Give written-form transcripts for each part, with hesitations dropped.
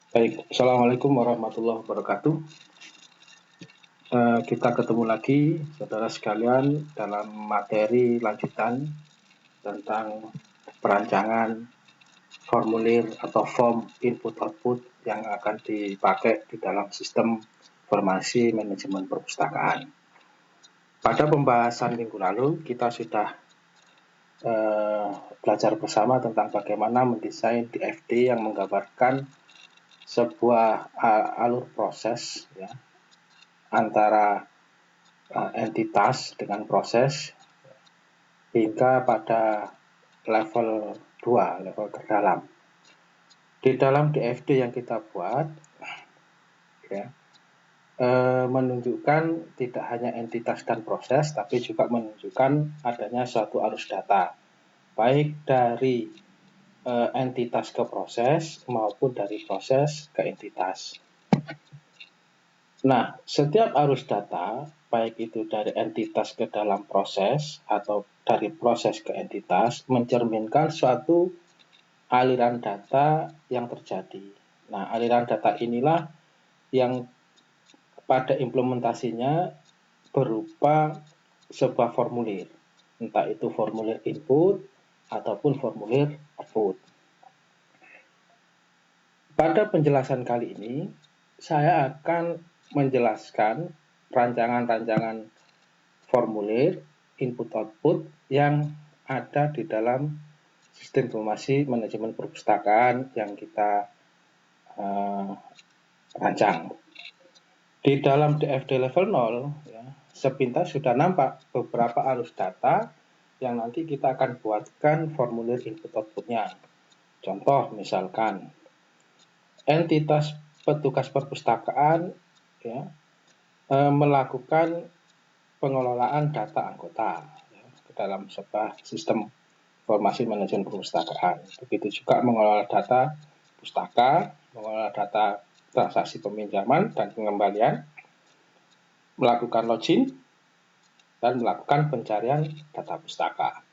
Baik, Assalamualaikum warahmatullahi wabarakatuh. Kita ketemu lagi, saudara sekalian, dalam materi lanjutan tentang perancangan formulir atau form input-output yang akan dipakai di dalam sistem informasi manajemen perpustakaan. Pada pembahasan minggu lalu, kita sudah belajar bersama tentang bagaimana mendesain DFD yang menggambarkan sebuah alur proses, ya, antara entitas dengan proses hingga pada level 2, level terdalam. Di dalam DFD yang kita buat, ya, menunjukkan tidak hanya entitas dan proses, tapi juga menunjukkan adanya suatu arus data, baik dari entitas ke proses maupun dari proses ke entitas. Nah, setiap arus data, baik itu dari entitas ke dalam proses atau dari proses ke entitas, mencerminkan suatu aliran data yang terjadi. Nah, aliran data inilah yang pada implementasinya berupa sebuah formulir, entah itu formulir input ataupun formulir output. Pada penjelasan kali ini, saya akan menjelaskan rancangan-rancangan formulir input-output yang ada di dalam sistem informasi manajemen perpustakaan yang kita rancang. Di dalam DFD level 0, ya, sepintas sudah nampak beberapa arus data yang nanti kita akan buatkan formulir input-outputnya. Contoh misalkan entitas petugas perpustakaan, ya, melakukan pengelolaan data anggota, ya, ke dalam sebuah sistem informasi manajemen perpustakaan. Begitu juga mengelola data pustaka, mengelola data transaksi peminjaman dan pengembalian, melakukan login, dan melakukan pencarian data pustaka.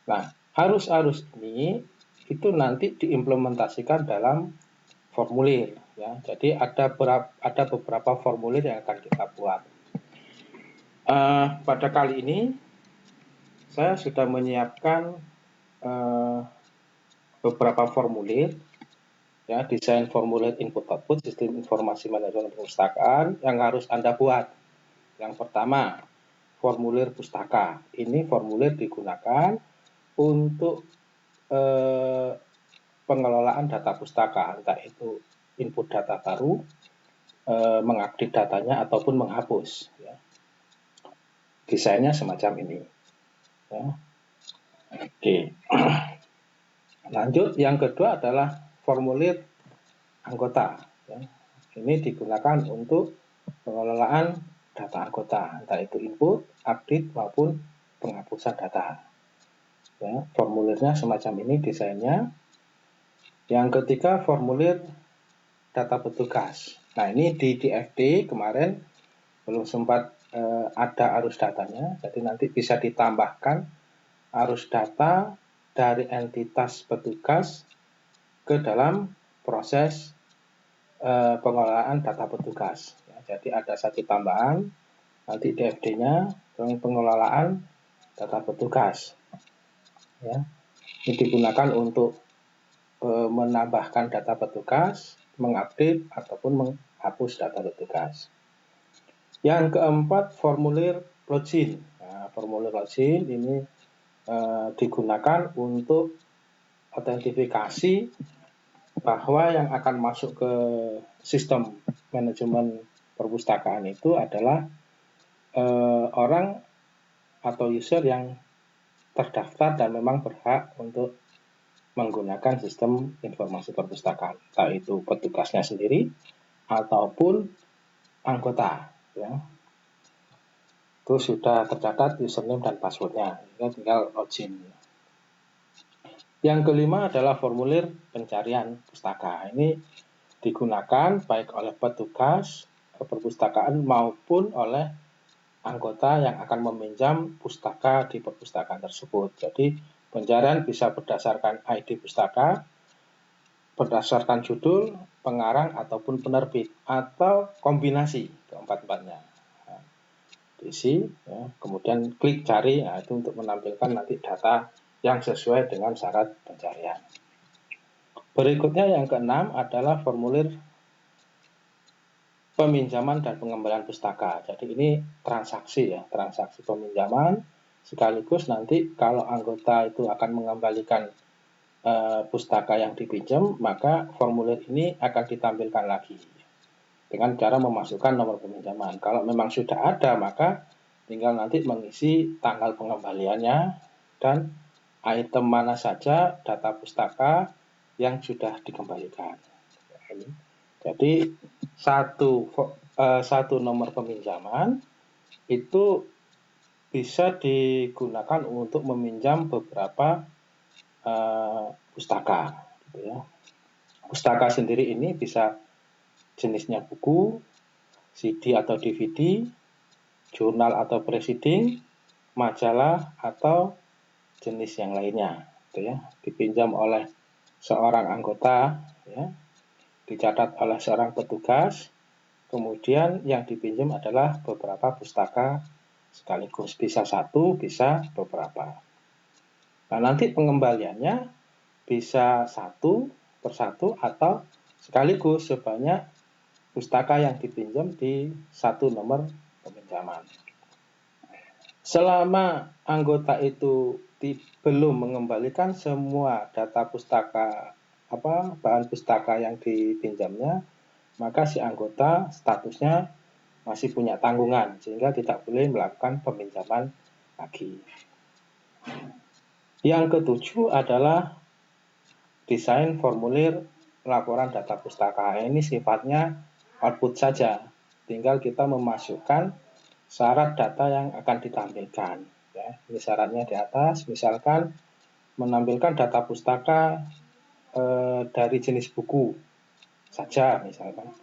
Nah, arus-arus ini itu nanti diimplementasikan dalam formulir, ya. Jadi ada beberapa formulir yang akan kita buat. Pada kali ini saya sudah menyiapkan beberapa formulir, ya, desain formulir input-output sistem informasi manajemen perpustakaan yang harus Anda buat. Yang pertama, formulir pustaka. Ini formulir digunakan untuk pengelolaan data pustaka, entah itu input data baru, mengupdate datanya ataupun menghapus, ya. Desainnya semacam ini, ya. Oke. Lanjut, yang kedua adalah formulir anggota, ya. Ini digunakan untuk pengelolaan data anggota, entah itu input, update maupun penghapusan data, ya. Formulirnya semacam ini desainnya. Yang ketiga, formulir data petugas. Nah, ini di DFD kemarin belum sempat ada arus datanya, jadi nanti bisa ditambahkan arus data dari entitas petugas ke dalam proses pengelolaan data petugas, ya. Jadi ada satu tambahan nanti DFD-nya pengelolaan data petugas, ya. Ini digunakan untuk menambahkan data petugas, mengupdate ataupun menghapus data petugas. Yang keempat, formulir login. Nah, formulir login ini digunakan untuk autentifikasi bahwa yang akan masuk ke sistem manajemen perpustakaan itu adalah orang atau user yang terdaftar dan memang berhak untuk menggunakan sistem informasi perpustakaan, entah itu petugasnya sendiri ataupun anggota, ya. Itu sudah tercatat username dan passwordnya, ya, tinggal login. Yang kelima adalah formulir pencarian pustaka. Ini digunakan baik oleh petugas perpustakaan maupun oleh anggota yang akan meminjam pustaka di perpustakaan tersebut. Jadi pencarian bisa berdasarkan ID pustaka, berdasarkan judul, pengarang, ataupun penerbit, atau kombinasi keempat-empatnya. Nah, diisi, ya, kemudian klik cari, nah, itu untuk menampilkan nanti data yang sesuai dengan syarat pencarian. Berikutnya yang keenam adalah formulir peminjaman dan pengembalian pustaka. Jadi ini transaksi ya, transaksi peminjaman, sekaligus nanti kalau anggota itu akan mengembalikan pustaka yang dipinjam, maka formulir ini akan ditampilkan lagi dengan cara memasukkan nomor peminjaman. Kalau memang sudah ada, maka tinggal nanti mengisi tanggal pengembaliannya dan item mana saja data pustaka yang sudah dikembalikan. Jadi satu nomor peminjaman itu bisa digunakan untuk meminjam beberapa pustaka, gitu ya. Pustaka sendiri ini bisa jenisnya buku, CD atau DVD, jurnal atau proceeding, majalah, atau jenis yang lainnya, gitu ya. Dipinjam oleh seorang anggota, ya, dicatat oleh seorang petugas, kemudian yang dipinjam adalah beberapa pustaka sekaligus, bisa satu, bisa beberapa. Nah, nanti pengembaliannya bisa satu persatu atau sekaligus sebanyak pustaka yang dipinjam di satu nomor peminjaman. Selama anggota itu belum mengembalikan semua data pustaka, bahan pustaka yang dipinjamnya, maka si anggota statusnya masih punya tanggungan, sehingga tidak boleh melakukan peminjaman lagi. Yang ketujuh adalah desain formulir laporan data pustaka. Ini sifatnya output saja, tinggal kita memasukkan syarat data yang akan ditampilkan. Ya, ini syaratnya di atas, misalkan menampilkan data pustaka dari jenis buku saja, misalkan.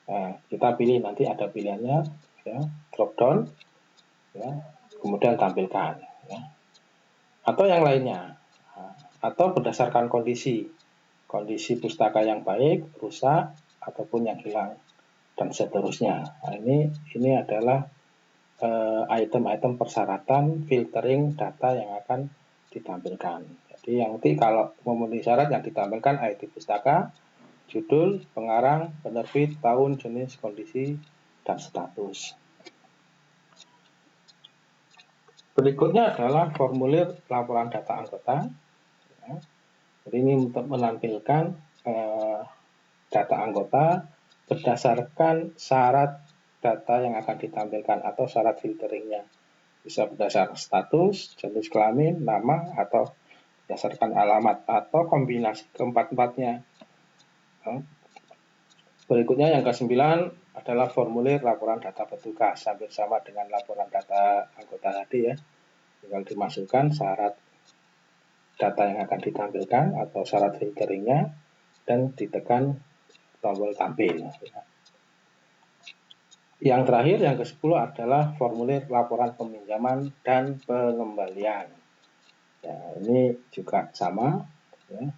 Nah, kita pilih, nanti ada pilihannya, ya, drop down, ya, kemudian tampilkan, ya. Atau yang lainnya, atau berdasarkan kondisi pustaka yang baik, rusak, ataupun yang hilang, dan seterusnya. Nah, ini adalah item-item persyaratan filtering data yang akan ditampilkan. Jadi nanti kalau memenuhi syarat yang ditampilkan ID pustaka, judul, pengarang, penerbit, tahun, jenis, kondisi, dan status. Berikutnya adalah formulir laporan data anggota. Ya. Jadi ini untuk menampilkan data anggota berdasarkan syarat data yang akan ditampilkan atau syarat filteringnya. Bisa berdasarkan status, jenis kelamin, nama, atau berdasarkan alamat, atau kombinasi keempat-empatnya. Berikutnya yang ke-9 adalah formulir laporan data petugas, hampir sama dengan laporan data anggota tadi ya. Tinggal dimasukkan syarat data yang akan ditampilkan atau syarat filteringnya dan ditekan tombol tampil. Yang terakhir, yang ke-10 adalah formulir laporan peminjaman dan pengembalian. Ya, ini juga sama, ya.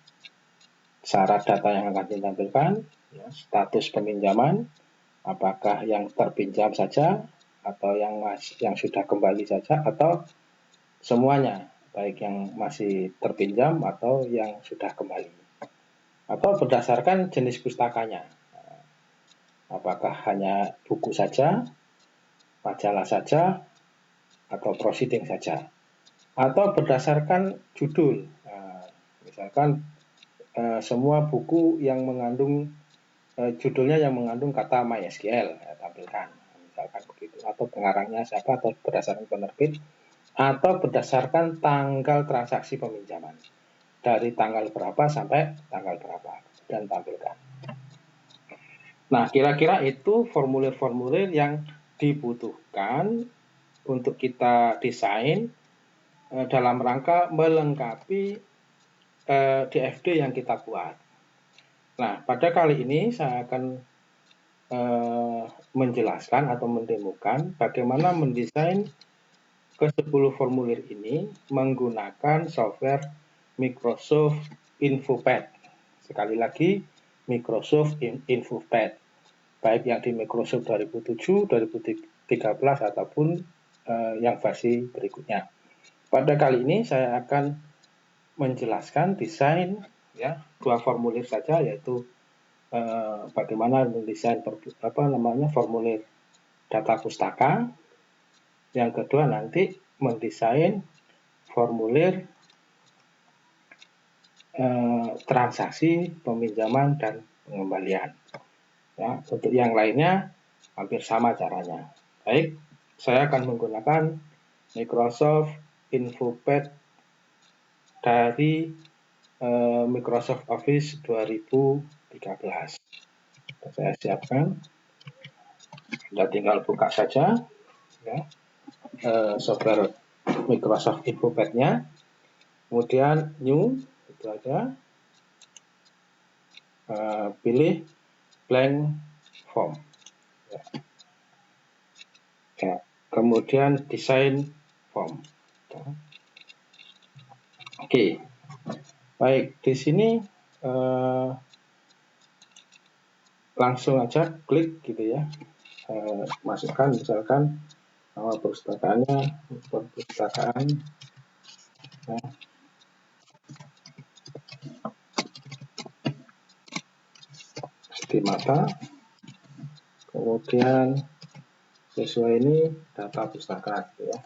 Syarat data yang akan ditampilkan, ya, status peminjaman, apakah yang terpinjam saja atau yang sudah kembali saja atau semuanya, baik yang masih terpinjam atau yang sudah kembali. Atau berdasarkan jenis pustakanya, apakah hanya buku saja, majalah saja, atau proceeding saja, atau berdasarkan judul. Nah, misalkan semua buku yang mengandung judulnya yang mengandung kata MySQL, ya, tampilkan, misalkan begitu. Atau pengarangnya siapa, atau berdasarkan penerbit, atau berdasarkan tanggal transaksi peminjaman, dari tanggal berapa sampai tanggal berapa, dan tampilkan. Nah, kira-kira itu formulir-formulir yang dibutuhkan untuk kita desain dalam rangka melengkapi DFD yang kita buat. Nah, pada kali ini saya akan menjelaskan atau mendemokan bagaimana mendesain ke-10 formulir ini menggunakan software Microsoft InfoPad Sekali lagi, Microsoft InfoPad, baik yang di Microsoft 2007, 2013 ataupun yang versi berikutnya. Pada kali ini saya akan menjelaskan desain ya dua formulir saja, yaitu bagaimana mendesain formulir data pustaka. Yang kedua nanti mendesain formulir transaksi peminjaman dan pengembalian. Ya, untuk yang lainnya hampir sama caranya. Baik, saya akan menggunakan Microsoft InfoPad dari Microsoft Office 2013. Saya siapkan. Anda tinggal buka saja ya, software Microsoft InfoPad-nya. Kemudian New, itu aja. Pilih blank form. Ya. Kemudian desain form. Ya. Oke, baik, di sini langsung aja klik gitu ya, masukkan misalkan nama perpustakaannya, perpustakaan ya. Mata, kemudian sesuai ini data pustaka gitu ya,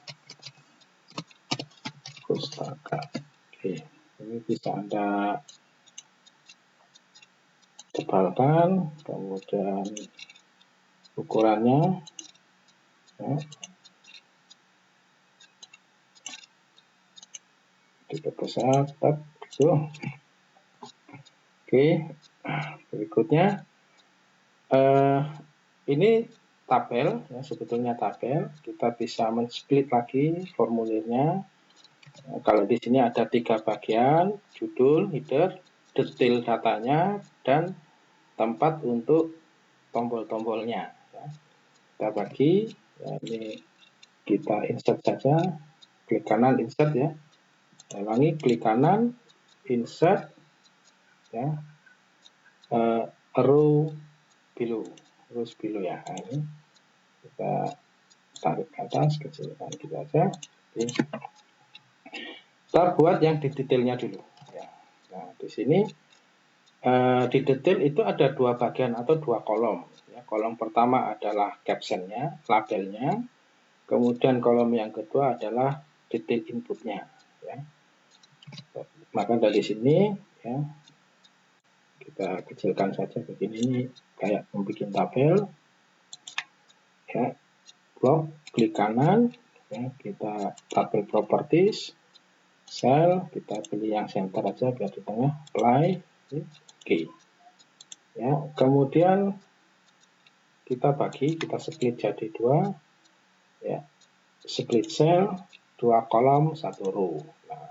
pustaka. Oke, ini bisa Anda tebalkan, kemudian ukurannya ya, diperbesar gitu. Oke, berikutnya ini tabel ya, sebetulnya tabel. Kita bisa men-split lagi formulirnya. Kalau di sini ada 3 bagian, judul, header, detail datanya, dan tempat untuk tombol-tombolnya. Ya. Kita bagi, ya, ini kita insert saja, klik kanan insert ya. Saya ulangi, klik kanan, insert, ya, row below, terus below ya. Nah, ini kita tarik ke atas, kecilkan gitu aja. Oke. Kita buat yang di detailnya dulu. Ya. Nah, di sini di detail itu ada 2 bagian atau 2 kolom. Ya. Kolom pertama adalah captionnya, labelnya. Kemudian kolom yang kedua adalah detail inputnya. Ya. Maka dari sini ya, kita kecilkan saja begini, ini kayak membuat tabel. Ya. Blok, klik kanan, ya, kita tabel properties, cell, kita pilih yang center aja biar di tengah, apply, oke. Ya, kemudian kita bagi, kita split jadi 2, ya, split cell, 2 kolom, 1 row. Nah,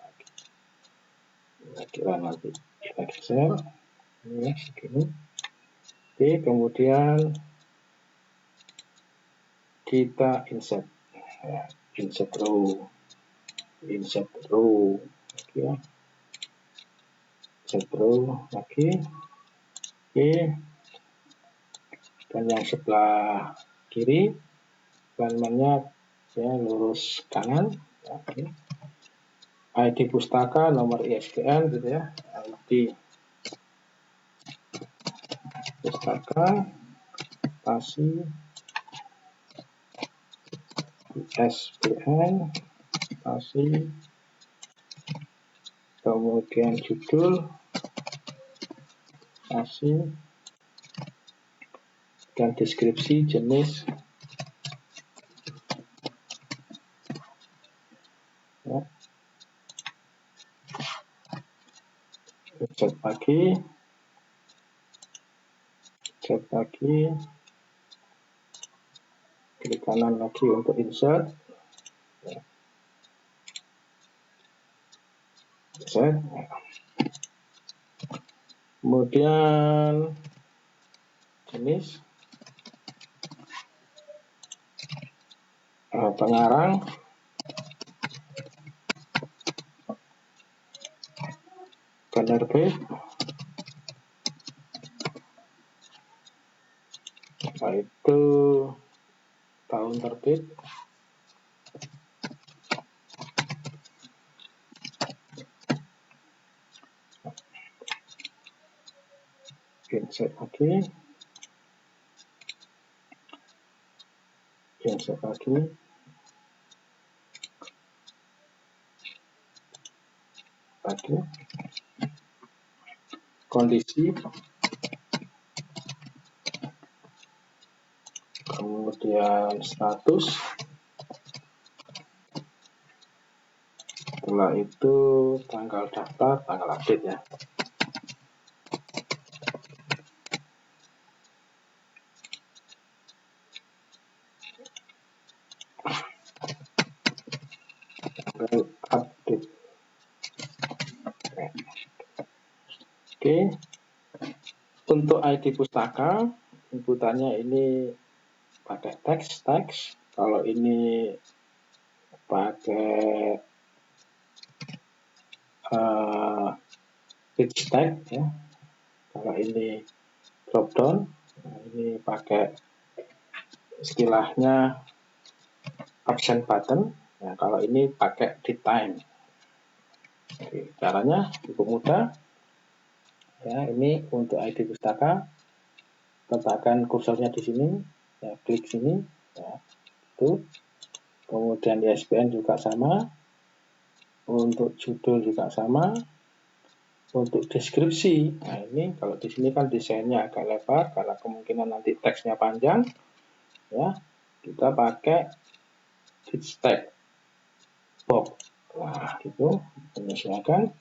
kira nanti kita geser, ini segini. Oke, kemudian kita insert, ya, insert row, ya, insert row lagi. Oke, dan yang sebelah kiri elemennya ya lurus kanan. Oke. ID pustaka, nomor ISBN gitu ya, ID pustaka, spasi, ISBN, spasi, kemudian judul, spasi, dan deskripsi jenis ya. Cek lagi, klik kanan lagi untuk insert ya. Insert ya. Kemudian jenis pengarang, penerbit, yaitu tahun terbit, insert lagi, insert lagi, kondisi, kemudian status, setelah itu tanggal daftar, tanggal update ya. Tanggal update. Oke. Untuk ID pustaka, inputannya ini pakai teks. Kalau ini pakai rich tag ya. Kalau ini drop down, nah ini pakai istilahnya option button. Nah, kalau ini pakai di time. Oke, caranya cukup mudah. Ya, ini untuk ID pustaka, letakkan kursornya di sini, ya, klik sini, ya, itu. Kemudian ISBN juga sama, untuk judul juga sama, untuk deskripsi. Nah, ini kalau di sini kan desainnya agak lebar karena kemungkinan nanti teksnya panjang, ya, kita pakai text tag box. Nah, itu menyesuaikan.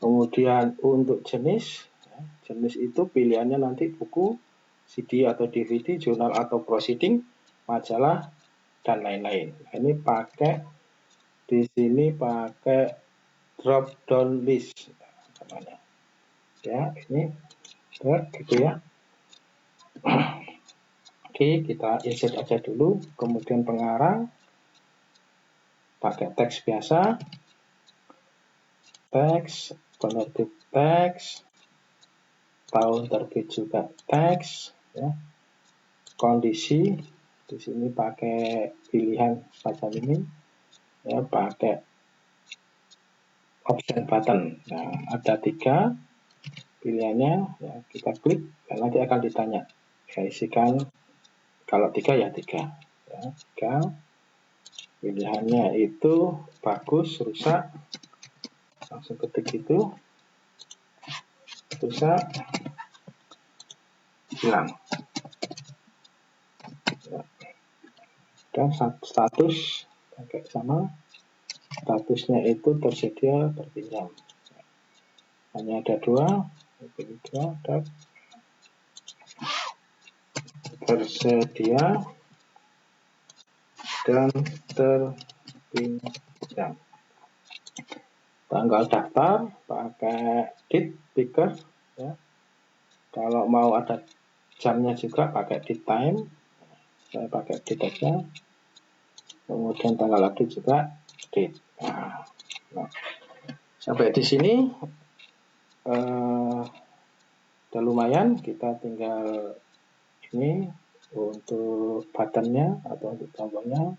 Kemudian untuk jenis, ya, jenis itu pilihannya nanti buku, CD atau DVD, jurnal atau proceeding, majalah, dan lain-lain. Ini pakai di sini pakai drop down list namanya. Ya, ini gitu ya. Oke, kita insert aja dulu. Kemudian pengarang pakai teks biasa, teks, penerbit teks, tahun terbit juga teks, ya. Kondisi di sini pakai pilihan semacam ini, ya, pakai option button. Nah, ada 3 pilihannya, ya, kita klik dan nanti akan ditanya. Ya, isikan kalau 3 ya 3, ya, 3. Pilihannya itu bagus, rusak, langsung ketik itu, rusak, hilang. Ya. Dan status pakai sama, statusnya itu tersedia terpinjam. Hanya ada 2, pilih 2, dan tersedia dan terpinjam. Tanggal daftar pakai date picker, ya. Kalau mau ada jamnya juga pakai date time, saya pakai date aja. Kemudian tanggal update juga date. Nah, sampai di sini udah lumayan. Kita tinggal ini untuk buttonnya atau untuk tombolnya.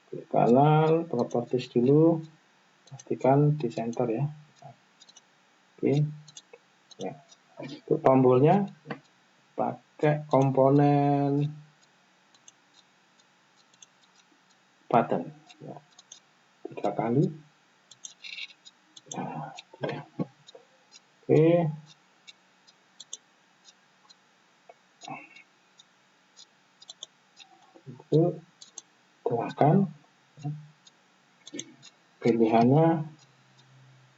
Klik kanan, properties dulu, pastikan di center ya. Oke, ya. Untuk tombolnya pakai komponen button, ya. 3 kali. Nah, ya. Oke. Itu tuangkan. Pilihannya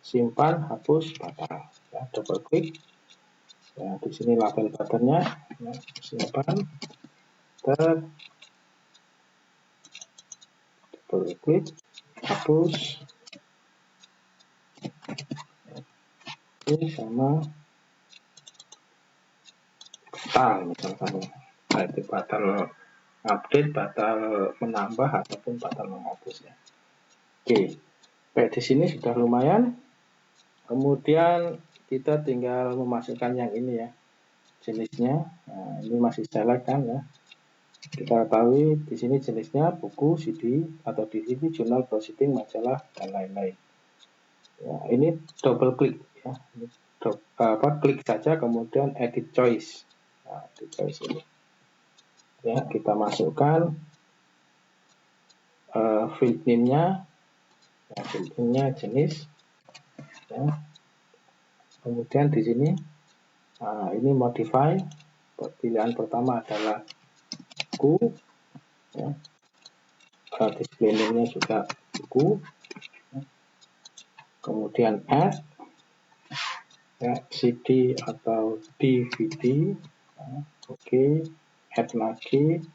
simpan, hapus, batal. Ya, double klik. Ya, di sini label buttonnya, ya, simpan, double klik, hapus, ini sama batal misalkan. Nah, itu batal update, batal menambah ataupun batal menghapus ya. Oke, kayak di sini sudah lumayan. Kemudian kita tinggal memasukkan yang ini ya, jenisnya. Nah, ini masih select kan ya. Kita ketahui di sini jenisnya buku, CD, atau DVD, jurnal, proceeding, majalah, dan lain-lain. Ya, ini double klik ya. Klik saja kemudian edit choice. Nah, edit choice ini. Ya, kita masukkan field name-nya, ya, field name-nya jenis. Ya. Kemudian di sini ini modify. Pilihan pertama adalah buku. Ya. Display name-nya juga buku. Kemudian add ya, CD atau DVD. Ya, oke, add lagi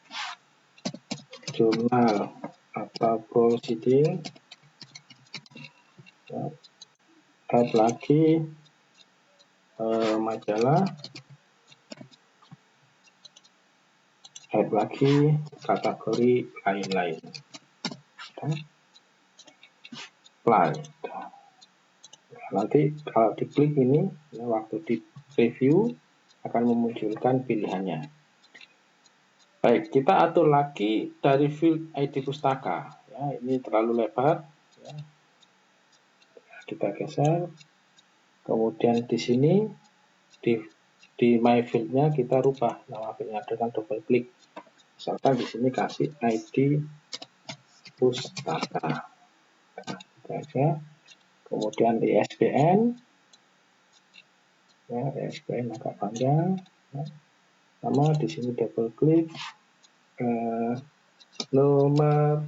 jurnal atau proceeding. Ya, add lagi majalah, add lagi kategori lain-lain. Apply. Nanti kalau diklik ini, ya, waktu di preview akan memunculkan pilihannya. Baik, kita atur lagi dari field ID pustaka. Ya, ini terlalu lebar. Ya. Kita geser. Kemudian di sini di my field-nya kita rubah nama fieldnya dengan double klik. Misalkan di sini kasih ID pustaka. Nah, kita aja. Kemudian di ISBN, ya, ISBN agak panjang. Ya. Sama di sini double klik nomor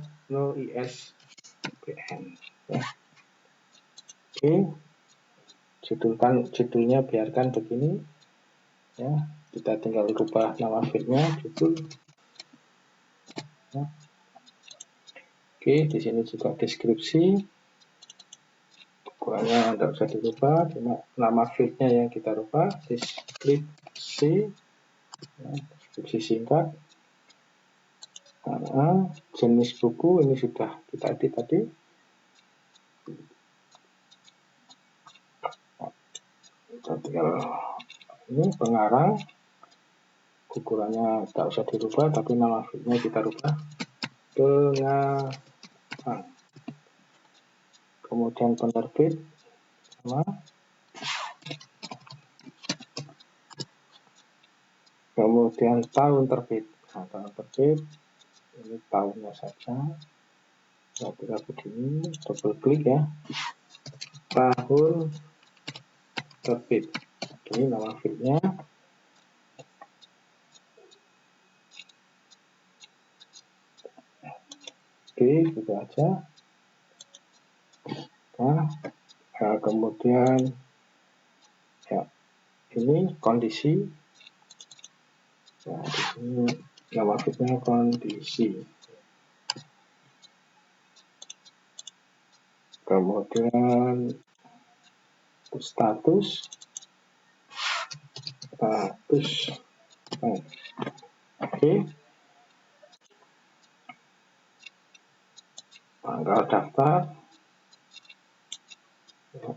ISBN. Ya. Oke, judulnya biarkan begini. Ya, kita tinggal rubah nama fieldnya judul. Ya. Oke, di sini juga deskripsi. Ukurannya tidak usah dirubah, cuma nama fieldnya yang kita rubah. Deskripsi, ya, deskripsi singkat. Jenis buku ini sudah kita edit tadi. Kita tinggal ini pengarang. Ukurannya tidak usah dirubah, tapi nama fieldnya kita rubah. Pengarang. Kemudian penerbit sama. Kemudian tahun terbit. Nah, tahun terbit ini tahunnya saja. Saya kira begini, double klik ya. Tahun terbit. Ini nama fieldnya. Oke, gitu aja. Nah, kemudian ya, ini kondisi. Ya, di sini nama fieldnya kondisi. Kemudian status. Oke. Tanggal daftar. Ya.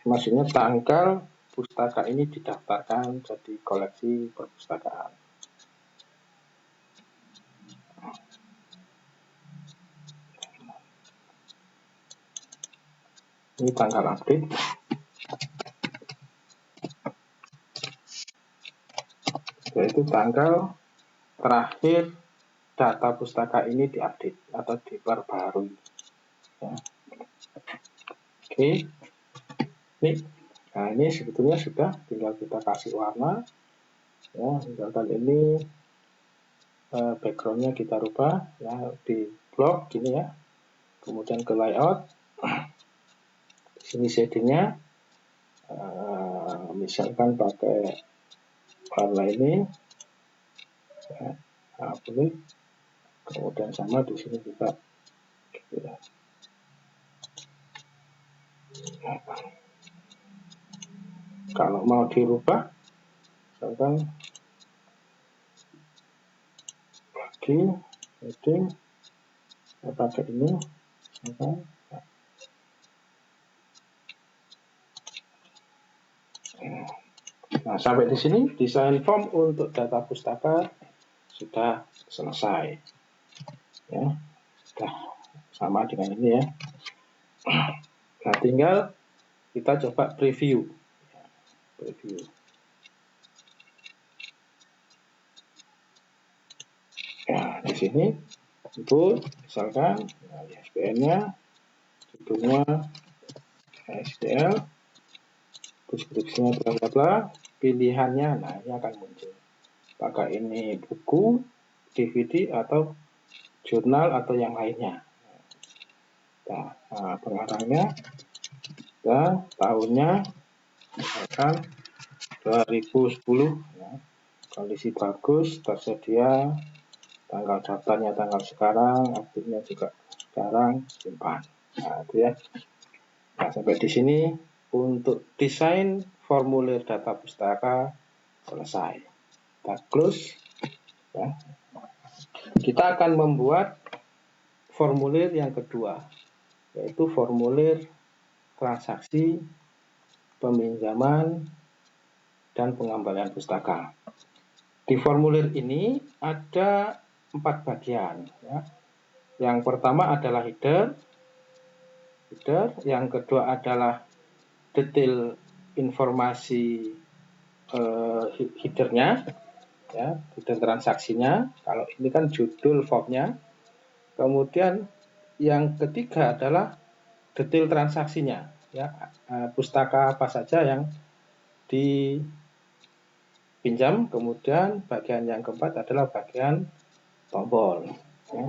Maksudnya tanggal pustaka ini didaftarkan jadi koleksi perpustakaan. Ini tanggal update. Yaitu tanggal terakhir data pustaka ini diupdate atau diperbarui. Ya. Oke. Nah, ini sebetulnya sudah, tinggal kita kasih warna. Ya, misalkan ini backgroundnya kita rubah ya, di blok gini ya. Kemudian ke layout. Di sini shadingnya misalkan pakai warna ini. Ya, nah, boleh. Kemudian sama di sini juga. Gitu ya. Kalau mau dirubah, misalkan lagi heading, saya pakai ini, Nah, sampai di sini desain form untuk data pustaka sudah selesai. Ya, sudah sama dengan ini ya. Nah, tinggal kita coba preview. Ya, di sini itu misalkan ISBN-nya, judulnya STL, deskripsinya bla pilihannya, nah ini akan muncul. Apakah ini buku, DVD atau jurnal atau yang lainnya. Nah, pengarangnya dan tahunnya misalkan 2010 ya. Kondisi bagus, tersedia, tanggal daftarnya tanggal sekarang, aktifnya juga sekarang, simpan. Nah, itu ya. Nah, sampai di sini untuk desain formulir data pustaka selesai. Kita close ya. Kita akan membuat formulir yang kedua, yaitu formulir transaksi peminjaman dan pengembalian pustaka. Di formulir ini ada 4 bagian. Ya. Yang pertama adalah header, yang kedua adalah detail informasi headernya, ya, detail transaksinya. Kalau ini kan judul formnya. Kemudian yang ketiga adalah detail transaksinya, ya, pustaka apa saja yang dipinjam. Kemudian bagian yang keempat adalah bagian tombol. Ya.